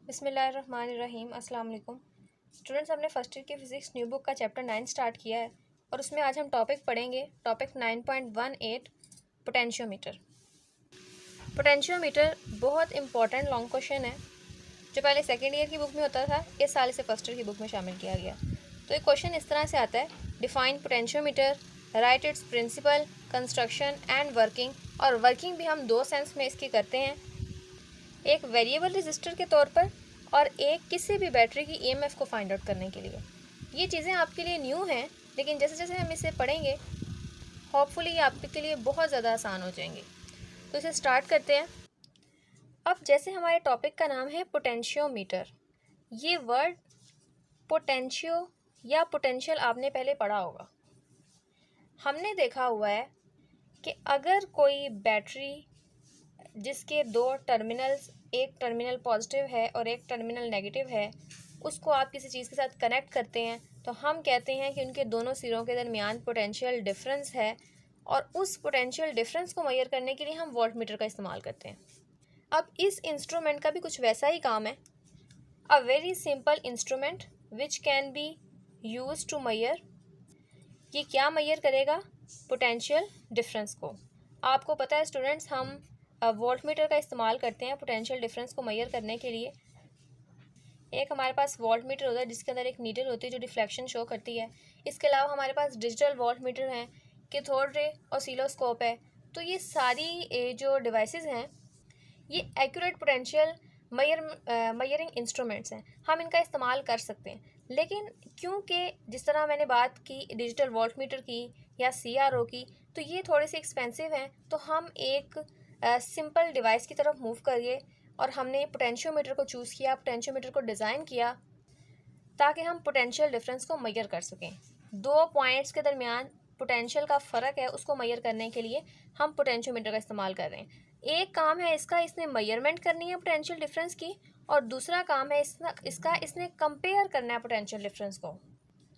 बिस्मिल्लाहिर्रहमानिर्रहीम। अस्सलाम वालेकुम स्टूडेंट्स, हमने फर्स्ट ईयर की फ़िज़िक्स न्यू बुक का चैप्टर 9 स्टार्ट किया है और उसमें आज हम टॉपिक पढ़ेंगे टॉपिक 9.18 पोटेंशियोमीटर। पोटेंशियोमीटर बहुत इंपॉर्टेंट लॉन्ग क्वेश्चन है जो पहले सेकेंड ईयर की बुक में होता था, इस साल इसे फर्स्ट ईयर की बुक में शामिल किया गया। तो ये क्वेश्चन इस तरह से आता है, define potentiometer, write its principle, construction and working. और वर्किंग भी हम दो सेंस में इसकी करते हैं, एक वेरिएबल रजिस्टर के तौर पर और एक किसी भी बैटरी की ईएमएफ को फाइंड आउट करने के लिए। ये चीज़ें आपके लिए न्यू हैं, लेकिन जैसे जैसे हम इसे पढ़ेंगे होपफुली ये आपके लिए बहुत ज़्यादा आसान हो जाएंगे। तो इसे स्टार्ट करते हैं। अब जैसे हमारे टॉपिक का नाम है पोटेंशियोमीटर, ये वर्ड पोटेंशियो या पोटेंशियल आपने पहले पढ़ा होगा। हमने देखा हुआ है कि अगर कोई बैटरी जिसके दो टर्मिनल्स, एक टर्मिनल पॉजिटिव है और एक टर्मिनल नेगेटिव है, उसको आप किसी चीज़ के साथ कनेक्ट करते हैं तो हम कहते हैं कि उनके दोनों सिरों के दरमियान पोटेंशियल डिफरेंस है, और उस पोटेंशियल डिफरेंस को मेजर करने के लिए हम वोल्टमीटर का इस्तेमाल करते हैं। अब इस इंस्ट्रूमेंट का भी कुछ वैसा ही काम है, a very simple instrument which can be use to measure. ये क्या मेजर करेगा? पोटेंशियल डिफरेंस को। आपको पता है स्टूडेंट्स, हम वोल्टमीटर का इस्तेमाल करते हैं पोटेंशियल डिफरेंस को मेजर करने के लिए। एक हमारे पास वोल्टमीटर होता है जिसके अंदर एक नीडल होती है जो डिफ्लेक्शन शो करती है। इसके अलावा हमारे पास डिजिटल वोल्टमीटर हैं, कैथोड रे, ऑसिलोस्कोप है। तो ये सारी जो डिवाइसेस हैं ये एक्यूरेट पोटेंशियल मेजरिंग इंस्ट्रूमेंट्स हैं, हम इनका इस्तेमाल कर सकते हैं। लेकिन क्योंकि जिस तरह मैंने बात की डिजिटल वोल्टमीटर की या CRO की, तो ये थोड़े से एक्सपेंसिव हैं, तो हम एक सिंपल डिवाइस की तरफ मूव करिए और हमने पोटेंशियोमीटर को चूज़ किया, पोटेंशियोमीटर को डिज़ाइन किया ताकि हम पोटेंशियल डिफरेंस को मेजर कर सकें। दो पॉइंट्स के दरमियान पोटेंशियल का फ़र्क है, उसको मेजर करने के लिए हम पोटेंशियोमीटर का इस्तेमाल कर रहे हैं। एक काम है इसका, इसने मेजरमेंट करनी है पोटेंशियल डिफरेंस की, और दूसरा काम है इसने कंपेयर करना है पोटेंशियल डिफरेंस को।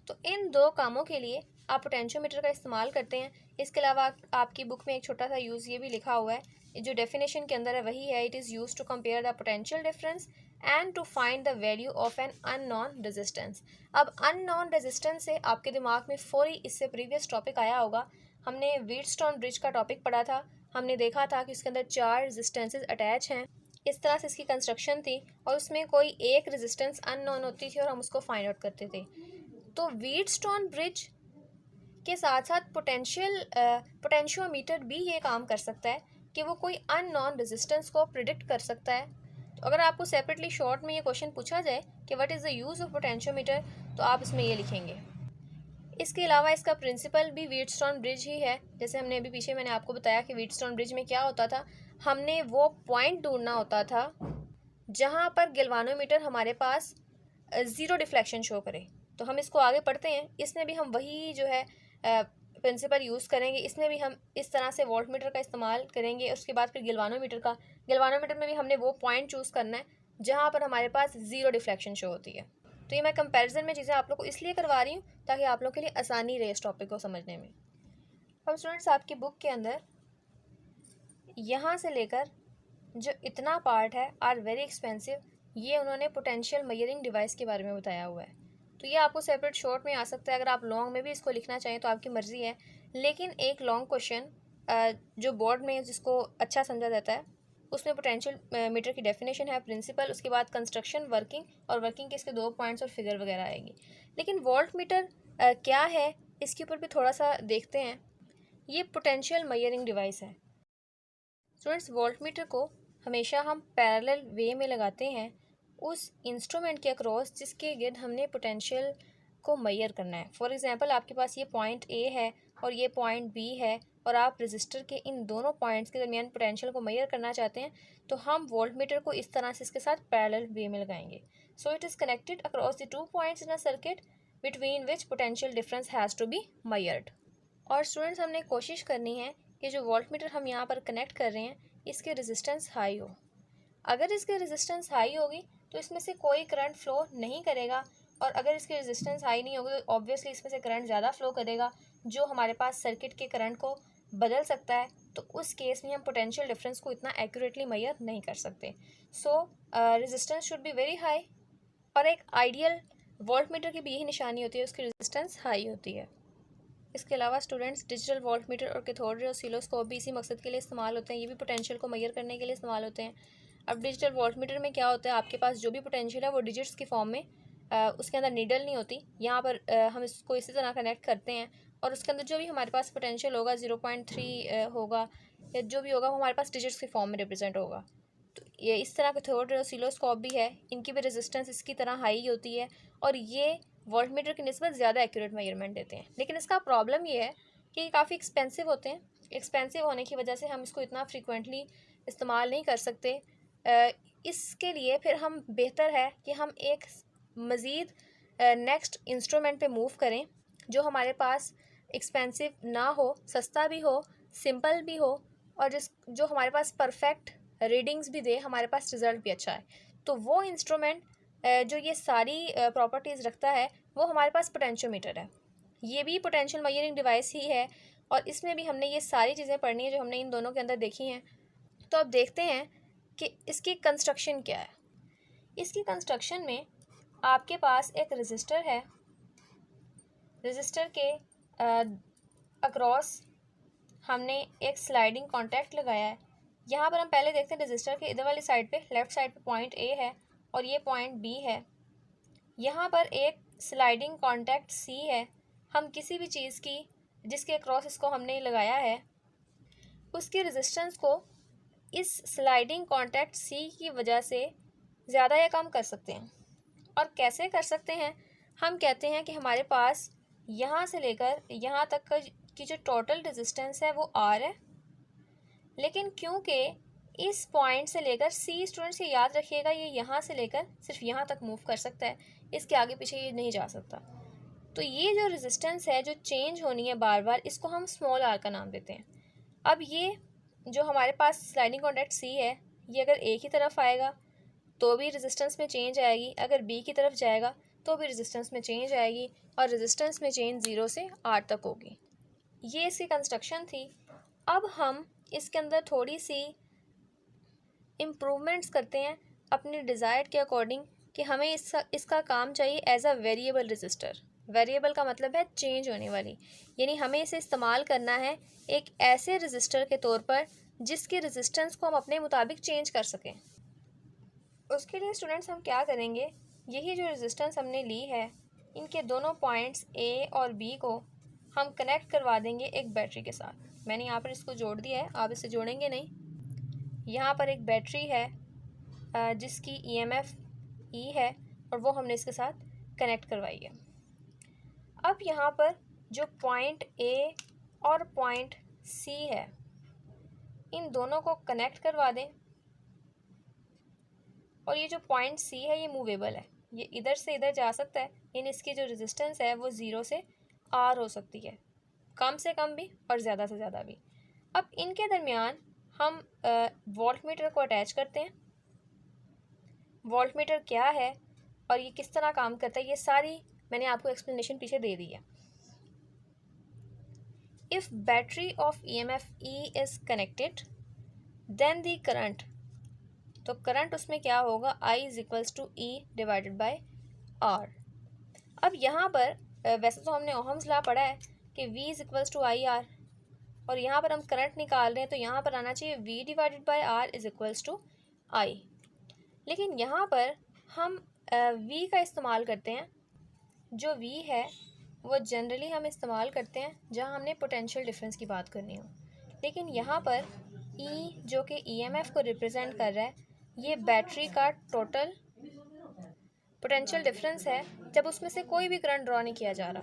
तो इन दो कामों के लिए आप पोटेंशियोमीटर का इस्तेमाल करते हैं। इसके अलावा आपकी बुक में एक छोटा सा यूज़ ये भी लिखा हुआ है, जो डेफिनेशन के अंदर है वही है, it is use to compare the potential difference and to find the value of an unknown resistance. अब अननोन रेजिस्टेंस से आपके दिमाग में फौरी इससे प्रीवियस टॉपिक आया होगा, हमने व्हीटस्टोन ब्रिज का टॉपिक पढ़ा था। हमने देखा था कि उसके अंदर 4 रेजिस्टेंसेज अटैच हैं, इस तरह से इसकी कंस्ट्रक्शन थी और उसमें कोई एक रेजिस्टेंस अननोन होती थी और हम उसको फाइंड आउट करते थे। तो व्हीटस्टोन ब्रिज के साथ साथ पोटेंशियोमीटर भी ये काम कर सकता है कि वो कोई अननोन रेजिस्टेंस को प्रिडिक्ट कर सकता है। तो अगर आपको सेपरेटली शॉर्ट में ये क्वेश्चन पूछा जाए कि what is the use of potentiometer, तो आप इसमें ये लिखेंगे। इसके अलावा इसका प्रिंसिपल भी व्हीटस्टोन ब्रिज ही है। जैसे हमने अभी पीछे मैंने आपको बताया कि व्हीटस्टोन ब्रिज में क्या होता था, हमने वो पॉइंट ढूंढना होता था जहाँ पर गैल्वानोमीटर हमारे पास ज़ीरो डिफ्लेक्शन शो करे। तो हम इसको आगे पढ़ते हैं, इसमें भी हम वही जो है प्रिंसिपल यूज़ करेंगे। इसमें भी हम इस तरह से वोल्टमीटर का इस्तेमाल करेंगे। उसके बाद फिर गैल्वानोमीटर में भी हमने वो पॉइंट चूज़ करना है जहाँ पर हमारे पास ज़ीरो डिफ्लेक्शन शो होती है। तो ये मैं कंपैरिजन में चीज़ें आप लोग को इसलिए करवा रही हूँ ताकि आप लोग के लिए आसानी रहे इस टॉपिक को समझने में। अब स्टूडेंट्स, आपकी बुक के अंदर यहाँ से लेकर जो इतना पार्ट है आर वेरी एक्सपेंसिव, ये उन्होंने पोटेंशियल मेजरिंग डिवाइस के बारे में बताया हुआ है। तो ये आपको सेपरेट शॉर्ट में आ सकता है, अगर आप लॉन्ग में भी इसको लिखना चाहें तो आपकी मर्ज़ी है। लेकिन एक लॉन्ग क्वेश्चन जो बोर्ड में जिसको अच्छा समझा जाता है, उसमें पोटेंशियल मीटर की डेफिनेशन है, प्रिंसिपल, उसके बाद कंस्ट्रक्शन, वर्किंग, और वर्किंग के इसके 2 पॉइंट्स और फिगर वगैरह आएंगी। लेकिन वोल्ट मीटर क्या है, इसके ऊपर भी थोड़ा सा देखते हैं। ये पोटेंशियल मेजरिंग डिवाइस है स्टूडेंट्स। वोल्ट मीटर को हमेशा हम पैरेलल वे में लगाते हैं उस इंस्ट्रूमेंट के अक्रॉस जिसके गिर्द हमने पोटेंशियल को मेजर करना है। फॉर एग्जांपल, आपके पास ये पॉइंट A है और ये पॉइंट B है, और आप रजिस्टर के इन दोनों पॉइंट्स के दरमियान पोटेंशियल को मेजर करना चाहते हैं, तो हम वोल्टमीटर को इस तरह से इसके साथ पैरेलल वे में लगाएंगे। So it is connected across the 2 points in a circuit between which potential difference has to be measured. और स्टूडेंट्स, हमने कोशिश करनी है कि जो वोल्टमीटर हम यहाँ पर कनेक्ट कर रहे हैं इसके रेजिस्टेंस हाई हो। अगर इसकी रेजिस्टेंस हाई होगी तो इसमें से कोई करंट फ्लो नहीं करेगा, और अगर इसकी रेजिस्टेंस हाई नहीं होगी तो ऑब्वियसली इसमें से करंट ज़्यादा फ्लो करेगा जो हमारे पास सर्किट के करंट को बदल सकता है। तो उस केस में हम पोटेंशियल डिफरेंस को इतना एक्यूरेटली मेजर नहीं कर सकते। सो resistance should be very high, और एक आइडियल वोल्ट मीटर की भी यही निशानी होती है, उसकी रेजिस्टेंस हाई होती है। इसके अलावा स्टूडेंट्स डिजिटल वोल्ट मीटर और कैथोड रे ऑसिलोस्कोप भी इसी मकसद के लिए इस्तेमाल होते हैं, ये भी पोटेंशियल को मेजर करने के लिए इस्तेमाल होते हैं। अब डिजिटल वोल्ट मीटर में क्या होता है, आपके पास जो भी पोटेंशियल है वो डिजिट्स की फॉर्म में, उसके अंदर नीडल नहीं होती, यहाँ पर हम इसको इसी तरह कनेक्ट करते हैं और उसके अंदर जो भी हमारे पास पोटेंशियल होगा 0.3 होगा या जो भी होगा वो हमारे पास डिजिट्स की फॉर्म में रिप्रेजेंट होगा। तो ये इस तरह कैथोड रे ऑसिलोस्कोप भी है, इनकी भी रेजिस्टेंस इसकी तरह हाई होती है और ये वोल्ट मीटर की निस्बत ज़्यादा एक्यूरेट मेजरमेंट देते हैं। लेकिन इसका प्रॉब्लम ये है कि ये काफ़ी एक्सपेंसिव होते हैं। एक्सपेंसिव होने की वजह से हम इसको इतना फ्रीक्वेंटली इस्तेमाल नहीं कर सकते। इसके लिए फिर हम बेहतर है कि हम एक मज़ीद नेक्स्ट इंस्ट्रूमेंट पे मूव करें जो हमारे पास एक्सपेंसिव ना हो, सस्ता भी हो, सिंपल भी हो और जो हमारे पास परफेक्ट रीडिंग्स भी दे, हमारे पास रिज़ल्ट भी अच्छा है। तो वो इंस्ट्रूमेंट जो ये सारी प्रॉपर्टीज़ रखता है वो हमारे पास पोटेंशियोमीटर है। ये भी पोटेंशियल मेजरिंग डिवाइस ही है और इसमें भी हमने ये सारी चीज़ें पढ़नी है जो हमने इन दोनों के अंदर देखी हैं। तो अब देखते हैं कि इसकी कंस्ट्रक्शन क्या है। इसकी कंस्ट्रक्शन में आपके पास एक रेजिस्टर है, रेजिस्टर के अक्रॉस हमने एक स्लाइडिंग कॉन्टैक्ट लगाया है। यहाँ पर हम पहले देखते हैं रेजिस्टर के इधर वाली साइड पे, लेफ़्ट साइड पे पॉइंट ए है और ये पॉइंट बी है। यहाँ पर एक स्लाइडिंग कॉन्टैक्ट सी है। हम किसी भी चीज़ की जिसके अक्रॉस इसको हमने लगाया है उसकी रेजिस्टेंस को इस स्लाइडिंग कॉन्टैक्ट सी की वजह से ज़्यादा या कम कर सकते हैं। और कैसे कर सकते हैं, हम कहते हैं कि हमारे पास यहाँ से लेकर यहाँ तक की जो टोटल रेजिस्टेंस है वो आर है, लेकिन क्योंकि इस पॉइंट से लेकर सी, स्टूडेंट्स ये याद रखिएगा, ये यहाँ से लेकर सिर्फ यहाँ तक मूव कर सकता है, इसके आगे पीछे ये नहीं जा सकता। तो ये जो रेजिस्टेंस है जो चेंज होनी है बार बार, इसको हम स्मॉल आर का नाम देते हैं। अब ये जो हमारे पास स्लाइडिंग कॉन्टैक्ट सी है, ये अगर ए की तरफ आएगा तो भी रेजिस्टेंस में चेंज आएगी, अगर बी की तरफ जाएगा तो भी रेजिस्टेंस में चेंज आएगी और रेजिस्टेंस में चेंज 0 से R तक होगी। ये इसकी कंस्ट्रक्शन थी। अब हम इसके अंदर थोड़ी सी इम्प्रूवमेंट्स करते हैं अपने डिज़ायर के अकॉर्डिंग कि हमें इसका काम चाहिए as a variable resistor. Variable का मतलब है चेंज होने वाली, यानी हमें इसे इस्तेमाल करना है एक ऐसे रजिस्टर के तौर पर जिसकी रेजिस्टेंस को हम अपने मुताबिक चेंज कर सकें। उसके लिए स्टूडेंट्स हम क्या करेंगे, यही जो रेजिस्टेंस हमने ली है इनके दोनों पॉइंट्स ए और बी को हम कनेक्ट करवा देंगे एक बैटरी के साथ। मैंने यहाँ पर इसको जोड़ दिया है, आप इसे जोड़ेंगे नहीं। यहाँ पर एक बैटरी है जिसकी EMF E है और वो हमने इसके साथ कनेक्ट करवाई है। अब यहाँ पर जो पॉइंट A और पॉइंट C है इन दोनों को कनेक्ट करवा दें और ये जो पॉइंट C है ये मूवेबल है, ये इधर से इधर जा सकता है, यानी इसकी जो रेजिस्टेंस है वो 0 से R हो सकती है, कम से कम भी और ज़्यादा से ज़्यादा भी। अब इनके दरमियान हम वोल्ट मीटर को अटैच करते हैं। वोल्ट मीटर क्या है और ये किस तरह काम करता है, ये सारी मैंने आपको एक्सप्लेनेशन पीछे दे दी है। If battery of EMF E is connected then the current, तो करंट उसमें क्या होगा, I is equals to E divided by R। अब यहाँ पर वैसे तो हमने ओहम्स लॉ पढ़ा है कि V is equals to IR और यहाँ पर हम करंट निकाल रहे हैं तो यहाँ पर आना चाहिए V divided by R is equals to I। लेकिन यहाँ पर हम V का इस्तेमाल करते हैं। जो V है वो जनरली हम इस्तेमाल करते हैं जहाँ हमने पोटेंशियल डिफरेंस की बात करनी हो, लेकिन यहाँ पर E जो कि EMF को रिप्रेजेंट कर रहा है, ये बैटरी का टोटल पोटेंशियल डिफरेंस है जब उसमें से कोई भी करंट ड्रॉ नहीं किया जा रहा।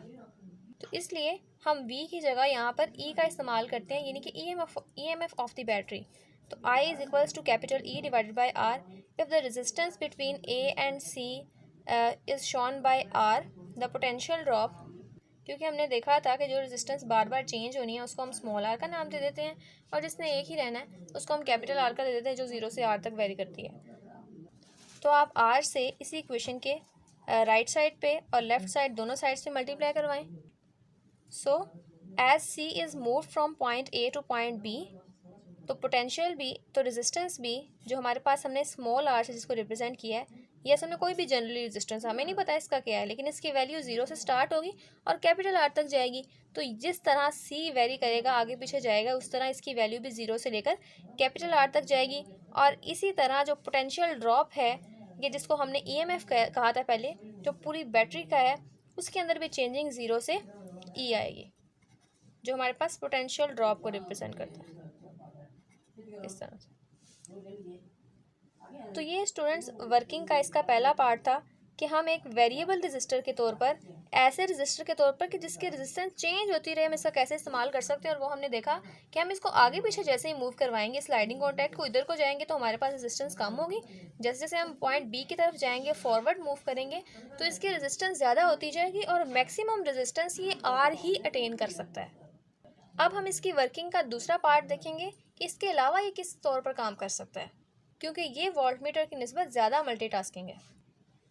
तो इसलिए हम V की जगह यहाँ पर E का इस्तेमाल करते हैं, यानी कि EMF ऑफ द बैटरी। तो I is equals to capital E divided by R if the resistance between A and C is shown by R the potential drop. क्योंकि हमने देखा था कि जो रेजिस्टेंस बार बार चेंज होनी है उसको हम स्मॉल r का नाम दे देते हैं और जिसने एक ही रहना है उसको हम कैपिटल R का दे देते हैं, जो 0 से R तक वेरी करती है। तो आप R से इसी इक्वेशन के राइट साइड पे और लेफ़्ट साइड दोनों साइड्स पे मल्टीप्लाई करवाएं। So as C is move from point A to point B, तो पोटेंशियल भी, तो रेजिस्टेंस भी, जो हमारे पास हमने स्मॉल आर से जिसको रिप्रेजेंट किया है, यस हमने कोई भी जनरली रेजिस्टेंस, हमें नहीं पता इसका क्या है, लेकिन इसकी वैल्यू 0 से स्टार्ट होगी और कैपिटल आर तक जाएगी। तो जिस तरह सी वेरी करेगा, आगे पीछे जाएगा, उस तरह इसकी वैल्यू भी 0 से लेकर कैपिटल आर तक जाएगी। और इसी तरह जो पोटेंशियल ड्रॉप है, ये जिसको हमने ईएमएफ कहा था पहले, जो पूरी बैटरी का है, उसके अंदर भी चेंजिंग 0 से ई आएगी, जो हमारे पास पोटेंशियल ड्रॉप को रिप्रेजेंट करता है इस तरह से। तो ये स्टूडेंट्स वर्किंग का इसका पहला पार्ट था कि हम एक वेरिएबल रजिस्टर के तौर पर, ऐसे रजिस्टर के तौर पर कि जिसकी रेजिस्टेंस चेंज होती रहे, हम इसका कैसे इस्तेमाल कर सकते हैं। और वो हमने देखा कि हम इसको आगे पीछे जैसे ही मूव करवाएंगे, स्लाइडिंग कॉन्टैक्ट को इधर को जाएंगे तो हमारे पास रेजिस्टेंस कम होगी, जैसे जैसे हम पॉइंट बी की तरफ जाएंगे, फॉरवर्ड मूव करेंगे, तो इसकी रेजिस्टेंस ज़्यादा होती जाएगी और मैक्सिमम रेजिस्टेंस ये आर ही अटेन कर सकता है। अब हम इसकी वर्किंग का दूसरा पार्ट देखेंगे कि इसके अलावा ये किस तौर पर काम कर सकता है, क्योंकि ये वोल्टमीटर की निस्बत ज़्यादा मल्टीटास्किंग है।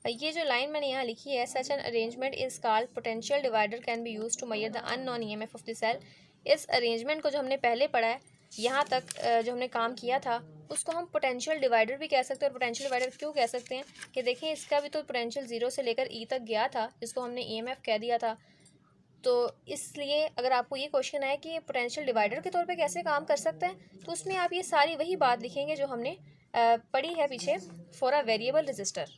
ये जो लाइन मैंने यहाँ लिखी है, such an arrangement is called potential divider can be use to measure the unknown EMF of the cell. इस अरेंजमेंट को जो हमने पहले पढ़ा है, यहाँ तक जो हमने काम किया था, उसको हम पोटेंशियल डिवाइडर भी कह सकते हैं। और पोटेंशियल डिवाइडर क्यों कह सकते हैं कि देखें, इसका भी तो पोटेंशियल 0 से लेकर ई तक गया था, जिसको हमने ईएमएफ कह दिया था। तो इसलिए अगर आपको ये क्वेश्चन है कि पोटेंशियल डिवाइडर के तौर पे कैसे काम कर सकता है, तो उसमें आप ये सारी वही बात लिखेंगे जो हमने पढ़ी है पीछे फॉर अ वेरिएबल रजिस्टर।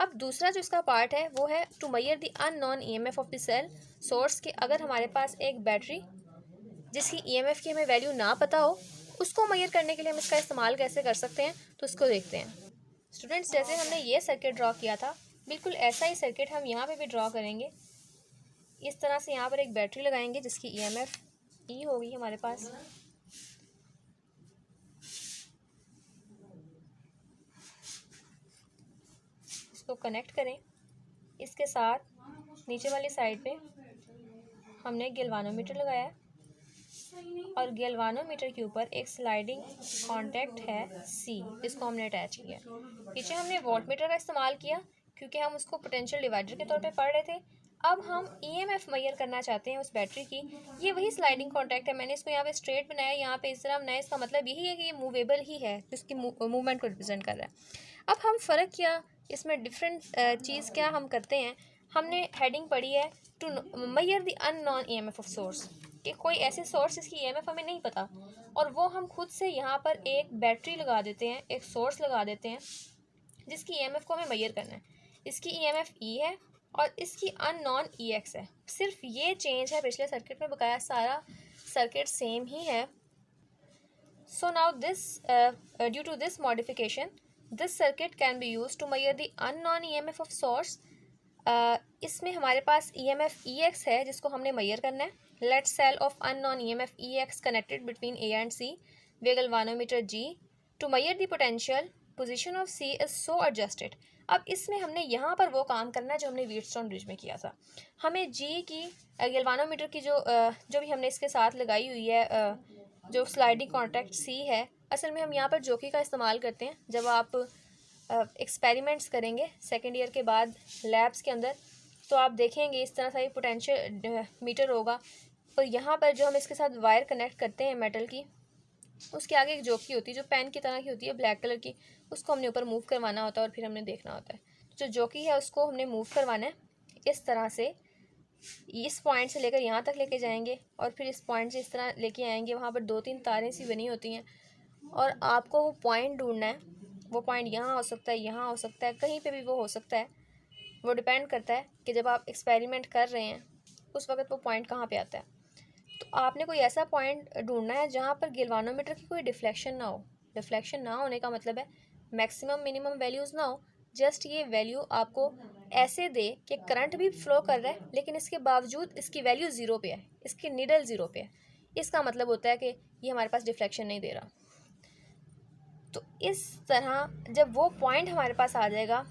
अब दूसरा जो इसका पार्ट है वो है to measure the unknown EMF of the cell source, के अगर हमारे पास एक बैटरी जिसकी ईएमएफ की हमें वैल्यू ना पता हो, उसको मेजर करने के लिए हम इसका इस्तेमाल कैसे कर सकते हैं, तो उसको देखते हैं। स्टूडेंट्स, जैसे हमने ये सर्किट ड्रॉ किया था, बिल्कुल ऐसा ही सर्किट हम यहाँ पे भी ड्रॉ करेंगे। इस तरह से यहाँ पर एक बैटरी लगाएंगे जिसकी ईएमएफ ई होगी हमारे पास। इसको कनेक्ट करें, इसके साथ नीचे वाली साइड पे हमने गैल्वानोमीटर लगाया है और गैल्वानोमीटर के ऊपर एक स्लाइडिंग कॉन्टैक्ट है सी, जिसको हमने अटैच किया। पीछे हमने वोल्टमीटर का इस्तेमाल किया क्योंकि हम उसको पोटेंशियल डिवाइडर के तौर पे पढ़ रहे थे। अब हम ईएमएफ मेजर करना चाहते हैं उस बैटरी की। ये वही स्लाइडिंग कॉन्टैक्ट है, मैंने इसको यहाँ पे स्ट्रेट बनाया, यहाँ पे इस तरह बनाया। इसका मतलब यही है कि ये मूवेबल ही है, जिसकी मूवमेंट को रिप्रेजेंट कर रहा है। अब हम फ़र्क क्या, इसमें डिफरेंट चीज़ क्या हम करते हैं, हमने हेडिंग पढ़ी है to measure the unknown EMF of source, कि कोई ऐसे सोर्स जिसकी ईएमएफ हमें नहीं पता, और वो हम खुद से यहाँ पर एक बैटरी लगा देते हैं, एक सोर्स लगा देते हैं जिसकी ईएमएफ को हमें मेजर करना है। इसकी ईएमएफ ई है और इसकी अननोन ईएक्स है। सिर्फ ये चेंज है पिछले सर्किट में, बकाया सारा सर्किट सेम ही है। So now this due to this modification this circuit can be use to measure the unknown EMF of source. इसमें हमारे पास ईएमएफ ईएक्स है जिसको हमने मेजर करना है। Let cell of unknown EMF E X connected between A and C way galvanometer G to measure the potential position of C is so adjusted. अब इसमें हमने यहाँ पर वो काम करना है जो हमने व्हीटस्टोन ब्रिज में किया था। हमें जी की गैल्वानोमीटर की जो भी हमने इसके साथ लगाई हुई है, जो स्लाइडिंग कॉन्टैक्ट सी है, असल में हम यहाँ पर जोकी का इस्तेमाल करते हैं। जब आप एक्सपेरिमेंट्स करेंगे सेकेंड ईयर के बाद लैब्स के अंदर, तो आप देखेंगे इस तरह सा एक पोटेंशियल मीटर होगा, और यहाँ पर जो हम इसके साथ वायर कनेक्ट करते हैं मेटल की, उसके आगे एक जोकी होती है जो पेन की तरह की होती है, ब्लैक कलर की, उसको हमने ऊपर मूव करवाना होता है और फिर हमने देखना होता है। जो जोकी है उसको हमने मूव करवाना है इस तरह से, इस पॉइंट से लेकर यहाँ तक लेके जाएंगे और फिर इस पॉइंट से इस तरह लेके आएंगे। वहाँ पर 2-3 तारें सी बनी होती हैं और आपको वो पॉइंट ढूंढना है। वो पॉइंट यहाँ हो सकता है, यहाँ हो सकता है, कहीं पे भी वो हो सकता है। वो डिपेंड करता है कि जब आप एक्सपेरिमेंट कर रहे हैं उस वक्त वो पॉइंट कहाँ पे आता है। तो आपने कोई ऐसा पॉइंट ढूंढना है जहाँ पर गैल्वानोमीटर की कोई डिफ्लेक्शन ना हो। डिफ्लेक्शन ना होने का मतलब है मैक्सिमम मिनिमम वैल्यूज़ ना हो, जस्ट ये वैल्यू आपको ऐसे दे कि करंट भी फ्लो कर रहा है लेकिन इसके बावजूद इसकी वैल्यू 0 पे है, इसकी नीडल 0 पे है। इसका मतलब होता है कि ये हमारे पास डिफ्लेक्शन नहीं दे रहा। तो इस तरह जब वो पॉइंट हमारे पास आ जाएगा,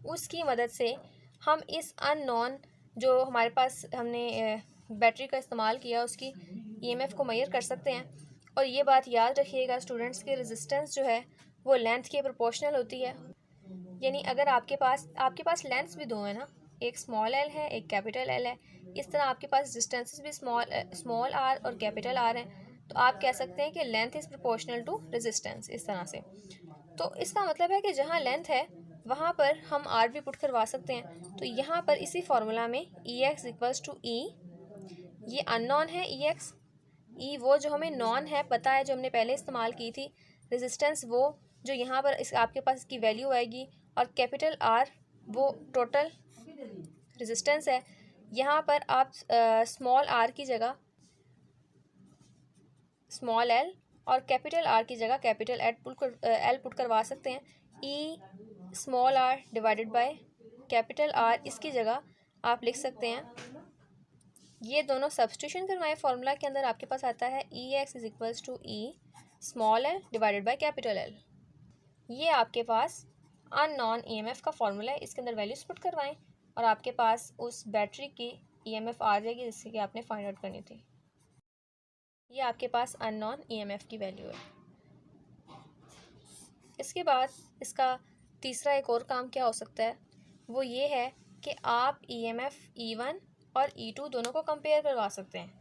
उसकी मदद से हम इस अननोन जो हमारे पास हमने बैटरी का इस्तेमाल किया उसकी ईएमएफ को मेजर कर सकते हैं। और ये बात याद रखिएगा स्टूडेंट्स, की रेजिस्टेंस जो है वो लेंथ के प्रोपोर्शनल होती है। यानी अगर आपके पास लेंथ्स भी दो है ना, एक स्मॉल एल है एक कैपिटल एल है, इस तरह आपके पास डिस्टेंसेस भी स्मॉल आर और कैपिटल आर हैं। तो आप कह सकते हैं कि length is proportional to resistance, इस तरह से। तो इसका मतलब है कि जहाँ लेंथ है वहाँ पर हम आर भी पुट करवा सकते हैं। तो यहाँ पर इसी फार्मूला में ई एक्स इक्वल्स टू ई, ये अननोन है ई एक्स, ई वो जो हमें नॉन है, पता है, जो हमने पहले इस्तेमाल की थी, रेजिस्टेंस वो जो यहाँ पर इस आपके पास इसकी वैल्यू आएगी, और कैपिटल आर वो टोटल रेजिस्टेंस है। यहाँ पर आप स्मॉल आर की जगह स्मॉल एल और कैपिटल आर की जगह कैपिटल एल पुट करवा सकते हैं। E small R divided by capital R, इसकी जगह आप लिख सकते हैं, ये दोनों सब्स्टिट्यूशन करवाएं फॉर्मूला के अंदर, आपके पास आता है E X is equals to E small L divided by capital L. ये आपके पास अननोन ईएमएफ का फॉर्मूला है, इसके अंदर वैल्यूज पुट करवाएं और आपके पास उस बैटरी की ईएमएफ आ जाएगी जिससे कि आपने फाइंड आउट करनी थी। ये आपके पास अननोन ईएमएफ की वैल्यू है। इसके बाद इसका तीसरा एक और काम क्या हो सकता है, वो ये है कि आप ईएमएफ ई1 और ई2 दोनों को कंपेयर करवा सकते हैं।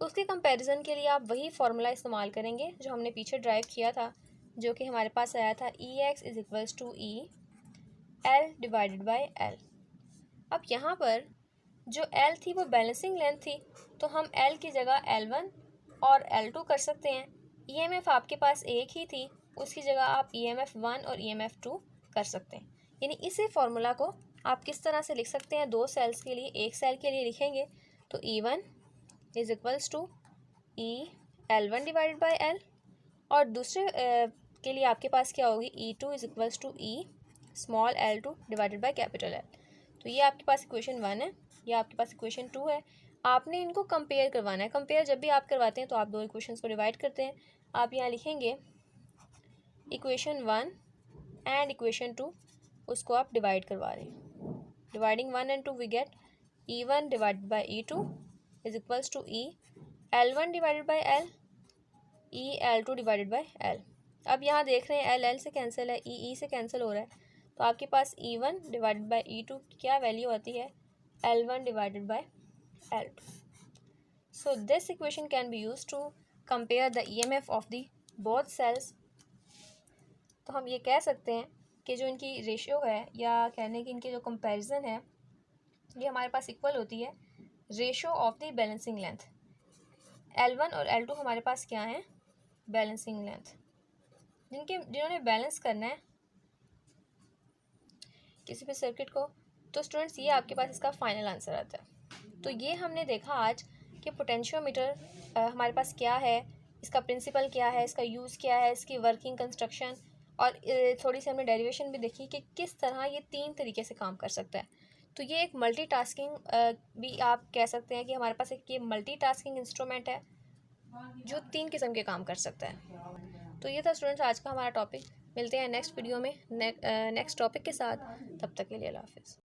उसके कंपैरिजन के लिए आप वही फार्मूला इस्तेमाल करेंगे जो हमने पीछे ड्राइव किया था, जो कि हमारे पास आया था E X is equals to E L divided by L. अब यहाँ पर जो एल थी वो बैलेंसिंग लेंथ थी, तो हम एल की जगह L1 और L2 कर सकते हैं। ईएमएफ आपके पास एक ही थी, उसकी जगह आप EMF1 और EMF2 कर सकते हैं। यानी इसी फार्मूला को आप किस तरह से लिख सकते हैं, दो सेल्स के लिए, एक सेल के लिए लिखेंगे तो E1 is equals to E L1 divided by L, और दूसरे के लिए आपके पास क्या होगी, E2 is equals to E small L2 divided by capital L. तो ये आपके पास इक्वेशन 1 है, ये आपके पास इक्वेशन 2 है। आपने इनको कंपेयर करवाना है। कंपेयर जब भी आप करवाते हैं तो आप दो इक्वेशंस को डिवाइड करते हैं। आप यहाँ लिखेंगे इक्वेशन 1 एंड इक्वेशन 2, उसको आप डिवाइड करवा रहे हैं। Dividing 1 and 2 we get E1 divided by E2 is equals to E L1 divided by L, E L2 divided by L. अब यहाँ देख रहे हैं एल एल से कैंसिल है, ई से कैंसिल हो रहा है, तो आपके पास E1 डिवाइडेड बाई E2 की क्या वैल्यू आती है, L1 divided by L2. So this equation can be used to compare the EMF of the both cells. तो हम ये कह सकते हैं कि जो इनकी रेशियो है, या कहने की इनकी जो कंपैरिजन है, ये हमारे पास इक्वल होती है ratio of the balancing length. L1 और L2 हमारे पास क्या है, बैलेंसिंग लेंथ, जिन्होंने बैलेंस करना है किसी भी सर्किट को। तो स्टूडेंट्स ये आपके पास इसका फाइनल आंसर आता है। तो ये हमने देखा आज कि पोटेंशियोमीटर हमारे पास क्या है, इसका प्रिंसिपल क्या है, इसका यूज़ क्या है, इसकी वर्किंग कंस्ट्रक्शन, और थोड़ी सी हमने डेरिवेशन भी देखी कि किस तरह ये तीन तरीके से काम कर सकता है। तो ये एक मल्टीटास्किंग भी आप कह सकते हैं कि हमारे पास एक ये मल्टीटास्किंग इंस्ट्रूमेंट है जो तीन किस्म के काम कर सकता है। तो ये था स्टूडेंट्स आज का हमारा टॉपिक। मिलते हैं नेक्स्ट वीडियो में नेक्स्ट टॉपिक के साथ। तब तक के लिए अल्लाह हाफिज़।